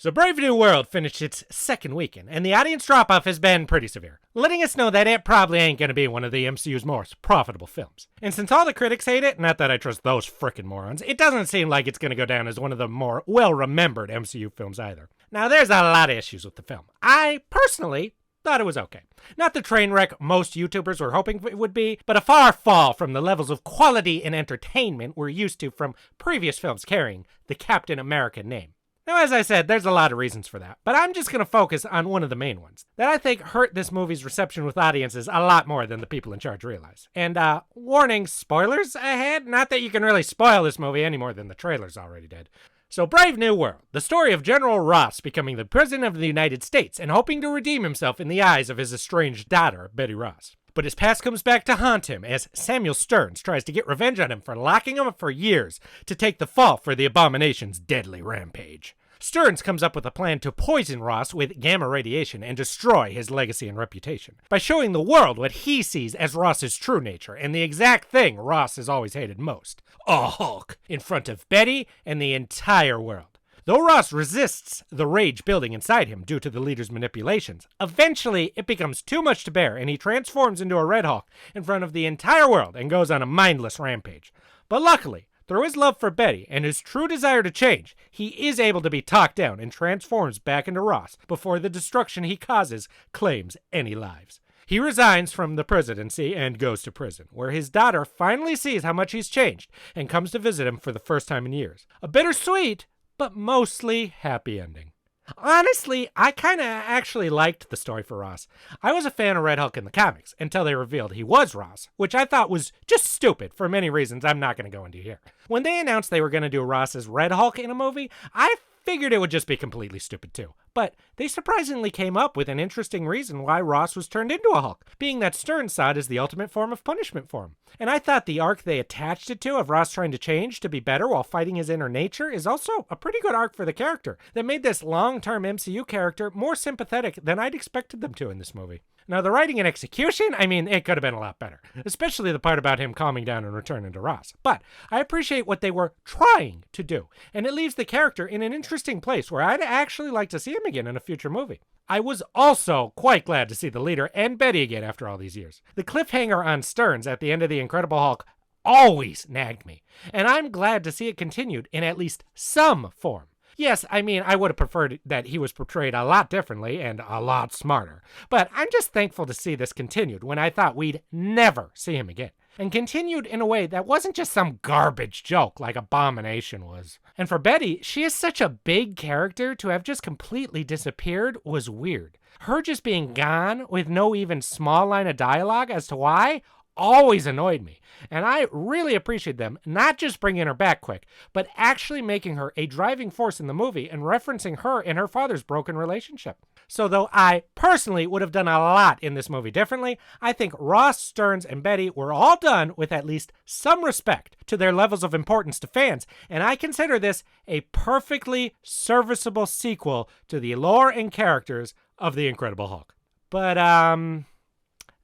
So Brave New World finished its second weekend, and the audience drop-off has been pretty severe, letting us know that it probably ain't gonna be one of the MCU's most profitable films. And since all the critics hate it, not that I trust those frickin' morons, it doesn't seem like it's gonna go down as one of the more well-remembered MCU films either. Now, there's a lot of issues with the film. I, personally, thought it was okay. Not the train wreck most YouTubers were hoping it would be, but a far fall from the levels of quality and entertainment we're used to from previous films carrying the Captain America name. Now, as I said, there's a lot of reasons for that, but I'm just going to focus on one of the main ones that I think hurt this movie's reception with audiences a lot more than the people in charge realize. And, warning, spoilers ahead? Not that you can really spoil this movie any more than the trailers already did. So, Brave New World, the story of General Ross becoming the President of the United States and hoping to redeem himself in the eyes of his estranged daughter, Betty Ross. But his past comes back to haunt him as Samuel Stearns tries to get revenge on him for locking him up for years to take the fall for the Abomination's deadly rampage. Stearns comes up with a plan to poison Ross with gamma radiation and destroy his legacy and reputation by showing the world what he sees as Ross's true nature and the exact thing Ross has always hated most, a Hulk, in front of Betty and the entire world. Though Ross resists the rage building inside him due to the leader's manipulations, eventually it becomes too much to bear and he transforms into a Red Hulk in front of the entire world and goes on a mindless rampage. But luckily, through his love for Betty and his true desire to change, he is able to be talked down and transforms back into Ross before the destruction he causes claims any lives. He resigns from the presidency and goes to prison, where his daughter finally sees how much he's changed and comes to visit him for the first time in years. A bittersweet, but mostly happy ending. Honestly, I kinda actually liked the story for Ross. I was a fan of Red Hulk in the comics until they revealed he was Ross, which I thought was just stupid for many reasons I'm not gonna go into here. When they announced they were gonna do Ross as Red Hulk in a movie, I figured it would just be completely stupid too. But they surprisingly came up with an interesting reason why Ross was turned into a Hulk, being that Stearns saw it as the ultimate form of punishment for him. And I thought the arc they attached it to of Ross trying to change to be better while fighting his inner nature is also a pretty good arc for the character that made this long-term MCU character more sympathetic than I'd expected them to in this movie. Now, the writing and execution, I mean, it could have been a lot better, especially the part about him calming down and returning to Ross. But I appreciate what they were trying to do, and it leaves the character in an interesting place where I'd actually like to see him again in a future movie. I was also quite glad to see the leader and Betty again after all these years. The cliffhanger on Stearns at the end of The Incredible Hulk always nagged me, and I'm glad to see it continued in at least some form. Yes, I mean, I would have preferred that he was portrayed a lot differently and a lot smarter, but I'm just thankful to see this continued when I thought we'd never see him again. And continued in a way that wasn't just some garbage joke like Abomination was. And for Betty, she is such a big character, to have just completely disappeared was weird. Her just being gone with no even small line of dialogue as to why always annoyed me. And I really appreciate them not just bringing her back quick, but actually making her a driving force in the movie and referencing her and her father's broken relationship. So though I personally would have done a lot in this movie differently, I think Ross, Stearns, and Betty were all done with at least some respect to their levels of importance to fans, and I consider this a perfectly serviceable sequel to the lore and characters of The Incredible Hulk. But,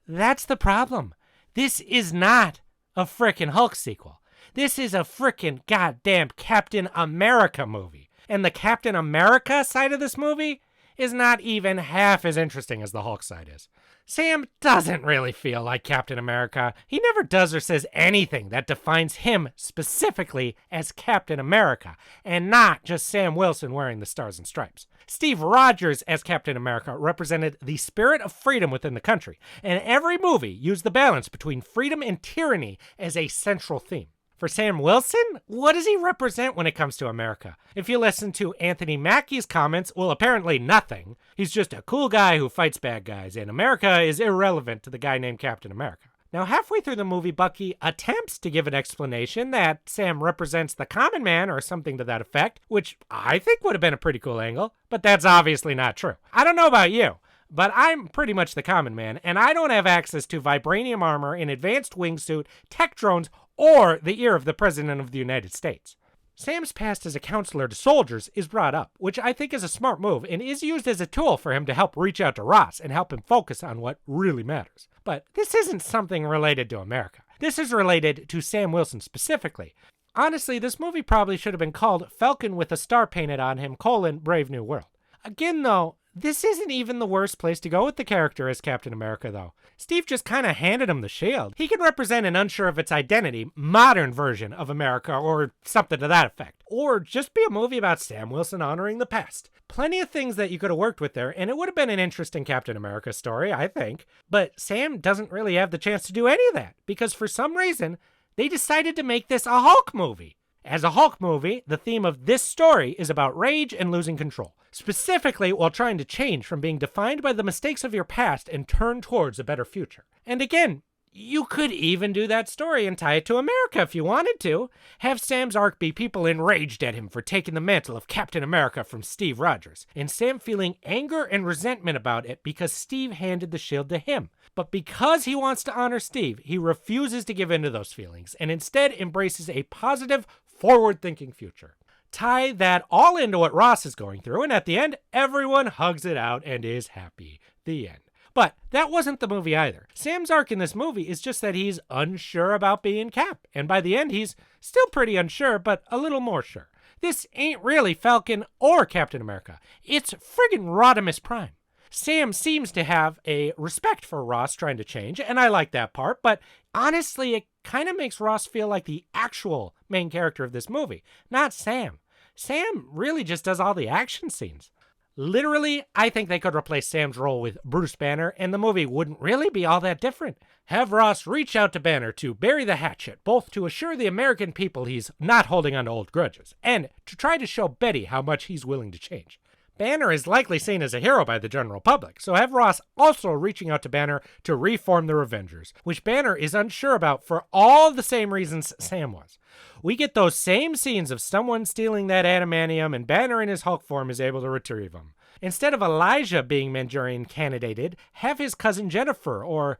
that's the problem. This is not a frickin' Hulk sequel. This is a frickin' goddamn Captain America movie. And the Captain America side of this movie is not even half as interesting as the Hulk side is. Sam doesn't really feel like Captain America. He never does or says anything that defines him specifically as Captain America, and not just Sam Wilson wearing the stars and stripes. Steve Rogers as Captain America represented the spirit of freedom within the country, and every movie used the balance between freedom and tyranny as a central theme. For Sam Wilson, what does he represent when it comes to America? If you listen to Anthony Mackie's comments, well, apparently nothing. He's just a cool guy who fights bad guys, and America is irrelevant to the guy named Captain America. Now, halfway through the movie, Bucky attempts to give an explanation that Sam represents the common man or something to that effect, which I think would have been a pretty cool angle, but that's obviously not true. I don't know about you, but I'm pretty much the common man, and I don't have access to vibranium armor, an advanced wingsuit, tech drones, or the ear of the President of the United States. Sam's past as a counselor to soldiers is brought up, which I think is a smart move and is used as a tool for him to help reach out to Ross and help him focus on what really matters. But this isn't something related to America. This is related to Sam Wilson specifically. Honestly, this movie probably should have been called Falcon with a Star Painted on Him, Brave New World. Again, though, this isn't even the worst place to go with the character as Captain America, though. Steve just kind of handed him the shield. He can represent an unsure of its identity, modern version of America, or something to that effect. Or just be a movie about Sam Wilson honoring the past. Plenty of things that you could have worked with there, and it would have been an interesting Captain America story, I think. But Sam doesn't really have the chance to do any of that, because for some reason, they decided to make this a Hulk movie. As a Hulk movie, the theme of this story is about rage and losing control, specifically while trying to change from being defined by the mistakes of your past and turn towards a better future. And again, you could even do that story and tie it to America if you wanted to. Have Sam's arc be people enraged at him for taking the mantle of Captain America from Steve Rogers, and Sam feeling anger and resentment about it because Steve handed the shield to him. But because he wants to honor Steve, he refuses to give in to those feelings and instead embraces a positive, forward-thinking future. Tie that all into what Ross is going through, and at the end, everyone hugs it out and is happy. The end. But that wasn't the movie either. Sam's arc in this movie is just that he's unsure about being Cap, and by the end, he's still pretty unsure, but a little more sure. This ain't really Falcon or Captain America. It's friggin' Rodimus Prime. Sam seems to have a respect for Ross trying to change, and I like that part, but honestly, it kind of makes Ross feel like the actual main character of this movie, not Sam. Sam really just does all the action scenes. Literally, I think they could replace Sam's role with Bruce Banner, and the movie wouldn't really be all that different. Have Ross reach out to Banner to bury the hatchet, both to assure the American people he's not holding on to old grudges, and to try to show Betty how much he's willing to change. Banner is likely seen as a hero by the general public, so have Ross also reaching out to Banner to reform the Avengers, which Banner is unsure about for all the same reasons Sam was. We get those same scenes of someone stealing that adamantium, and Banner in his Hulk form is able to retrieve them. Instead of Elijah being Manchurian candidated, have his cousin Jennifer, or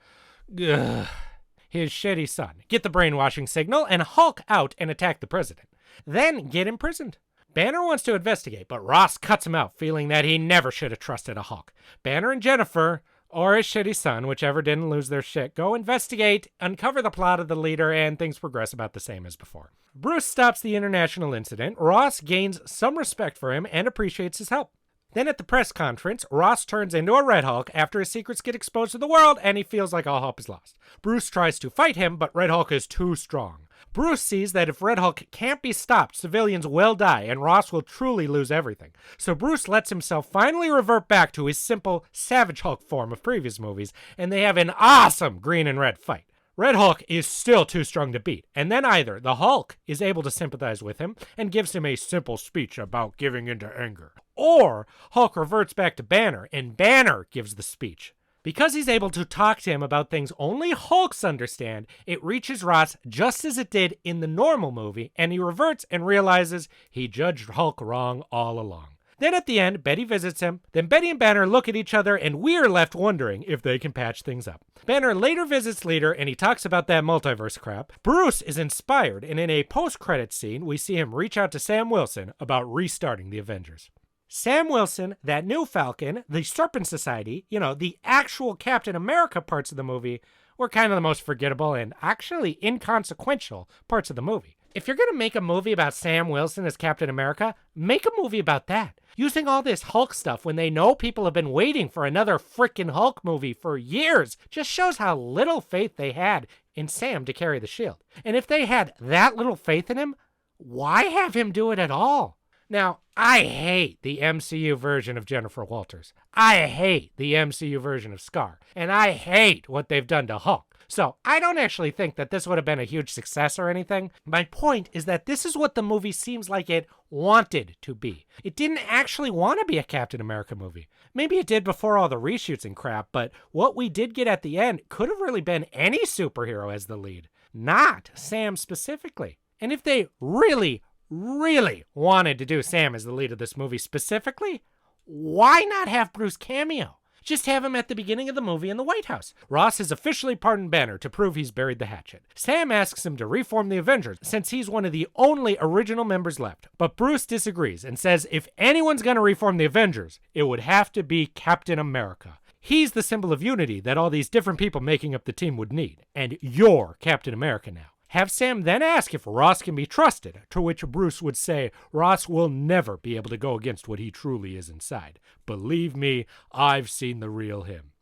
his shitty son, get the brainwashing signal and Hulk out and attack the president. Then get imprisoned. Banner wants to investigate, but Ross cuts him out, feeling that he never should have trusted a Hulk. Banner and Jennifer, or his shitty son, whichever didn't lose their shit, go investigate, uncover the plot of the leader, and things progress about the same as before. Bruce stops the international incident. Ross gains some respect for him and appreciates his help. Then at the press conference, Ross turns into a Red Hulk after his secrets get exposed to the world, and he feels like all hope is lost. Bruce tries to fight him, but Red Hulk is too strong. Bruce sees that if Red Hulk can't be stopped, civilians will die, and Ross will truly lose everything. So Bruce lets himself finally revert back to his simple Savage Hulk form of previous movies, and they have an awesome green and red fight. Red Hulk is still too strong to beat, and then either the Hulk is able to sympathize with him and gives him a simple speech about giving into anger, or Hulk reverts back to Banner, and Banner gives the speech. Because he's able to talk to him about things only Hulks understand, it reaches Ross just as it did in the normal movie, and he reverts and realizes he judged Hulk wrong all along. Then at the end, Betty visits him. Then Betty and Banner look at each other, and we're left wondering if they can patch things up. Banner later visits Leader, and he talks about that multiverse crap. Bruce is inspired, and in a post-credits scene, we see him reach out to Sam Wilson about restarting the Avengers. Sam Wilson, that new Falcon, the Serpent Society, the actual Captain America parts of the movie were kind of the most forgettable and actually inconsequential parts of the movie. If you're going to make a movie about Sam Wilson as Captain America, make a movie about that. Using all this Hulk stuff when they know people have been waiting for another frickin' Hulk movie for years just shows how little faith they had in Sam to carry the shield. And if they had that little faith in him, why have him do it at all? Now, I hate the MCU version of Jennifer Walters. I hate the MCU version of Scar. And I hate what they've done to Hulk. So, I don't actually think that this would have been a huge success or anything. My point is that this is what the movie seems like it wanted to be. It didn't actually want to be a Captain America movie. Maybe it did before all the reshoots and crap, but what we did get at the end could have really been any superhero as the lead, not Sam specifically. And if they really wanted to do Sam as the lead of this movie specifically, why not have Bruce cameo? Just have him at the beginning of the movie in the White House. Ross has officially pardoned Banner to prove he's buried the hatchet. Sam asks him to reform the Avengers, since he's one of the only original members left. But Bruce disagrees and says if anyone's going to reform the Avengers, it would have to be Captain America. He's the symbol of unity that all these different people making up the team would need. And you're Captain America now. Have Sam then ask if Ross can be trusted, to which Bruce would say Ross will never be able to go against what he truly is inside. Believe me, I've seen the real him.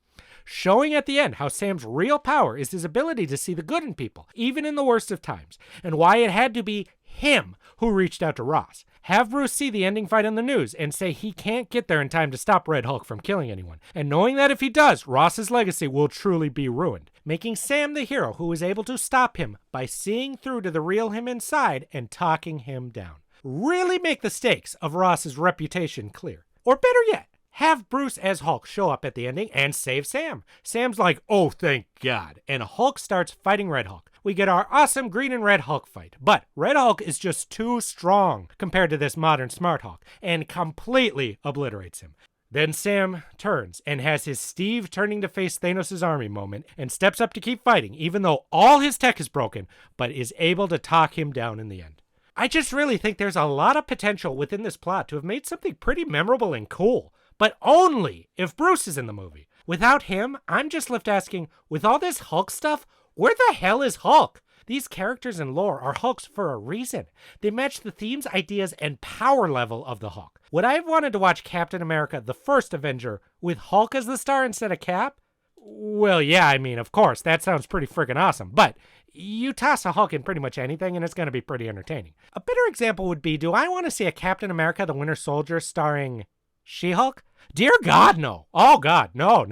Showing at the end how Sam's real power is his ability to see the good in people, even in the worst of times, and why it had to be him who reached out to Ross. Have Bruce see the ending fight on the news and say he can't get there in time to stop Red Hulk from killing anyone, and knowing that if he does, Ross's legacy will truly be ruined, making Sam the hero who is able to stop him by seeing through to the real him inside and talking him down. Really make the stakes of Ross's reputation clear. Or better yet, have Bruce as Hulk show up at the ending and save Sam. Sam's like, oh, thank God. And Hulk starts fighting Red Hulk. We get our awesome green and red Hulk fight. But Red Hulk is just too strong compared to this modern smart Hulk and completely obliterates him. Then Sam turns and has his Steve turning to face Thanos' army moment and steps up to keep fighting, even though all his tech is broken, but is able to talk him down in the end. I just really think there's a lot of potential within this plot to have made something pretty memorable and cool. But only if Bruce is in the movie. Without him, I'm just left asking, with all this Hulk stuff, where the hell is Hulk? These characters and lore are Hulks for a reason. They match the themes, ideas, and power level of the Hulk. Would I have wanted to watch Captain America, the first Avenger, with Hulk as the star instead of Cap? Well, yeah, I mean, of course, that sounds pretty freaking awesome, but you toss a Hulk in pretty much anything and it's going to be pretty entertaining. A better example would be, do I want to see a Captain America, the Winter Soldier starring She-Hulk? Dear God, no. Oh, God, no.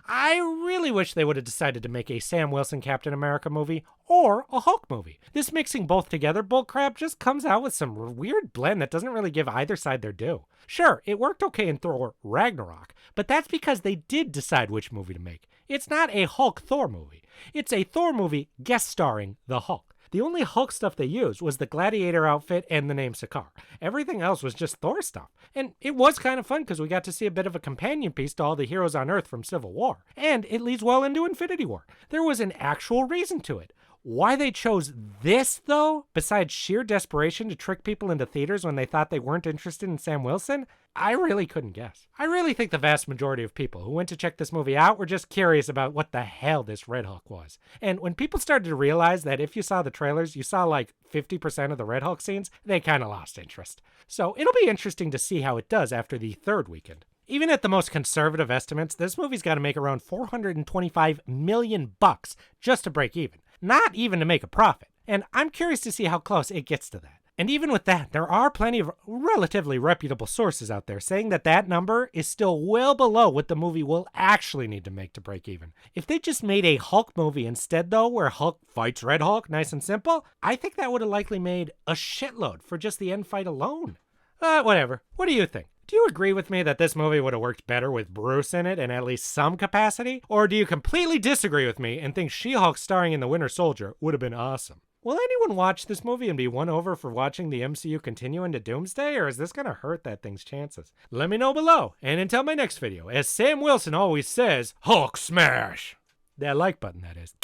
I really wish they would have decided to make a Sam Wilson Captain America movie or a Hulk movie. This mixing both together bullcrap just comes out with some weird blend that doesn't really give either side their due. Sure, it worked okay in Thor Ragnarok, but that's because they did decide which movie to make. It's not a Hulk-Thor movie. It's a Thor movie guest starring the Hulk. The only Hulk stuff they used was the Gladiator outfit and the name Sakaar. Everything else was just Thor stuff. And it was kind of fun because we got to see a bit of a companion piece to all the heroes on Earth from Civil War. And it leads well into Infinity War. There was an actual reason to it. Why they chose this, though, besides sheer desperation to trick people into theaters when they thought they weren't interested in Sam Wilson, I really couldn't guess. I really think the vast majority of people who went to check this movie out were just curious about what the hell this Red Hulk was. And when people started to realize that if you saw the trailers, you saw like 50% of the Red Hulk scenes, they kind of lost interest. So it'll be interesting to see how it does after the third weekend. Even at the most conservative estimates, this movie's got to make around $425 million just to break even. Not even to make a profit. And I'm curious to see how close it gets to that. And even with that, there are plenty of relatively reputable sources out there saying that that number is still well below what the movie will actually need to make to break even. If they just made a Hulk movie instead, though, where Hulk fights Red Hulk, nice and simple, I think that would have likely made a shitload for just the end fight alone. Whatever. What do you think? Do you agree with me that this movie would have worked better with Bruce in it in at least some capacity? Or do you completely disagree with me and think She-Hulk starring in The Winter Soldier would have been awesome? Will anyone watch this movie and be won over for watching the MCU continue into Doomsday, or is this going to hurt that thing's chances? Let me know below, and until my next video, as Sam Wilson always says, Hulk smash! That like button, that is.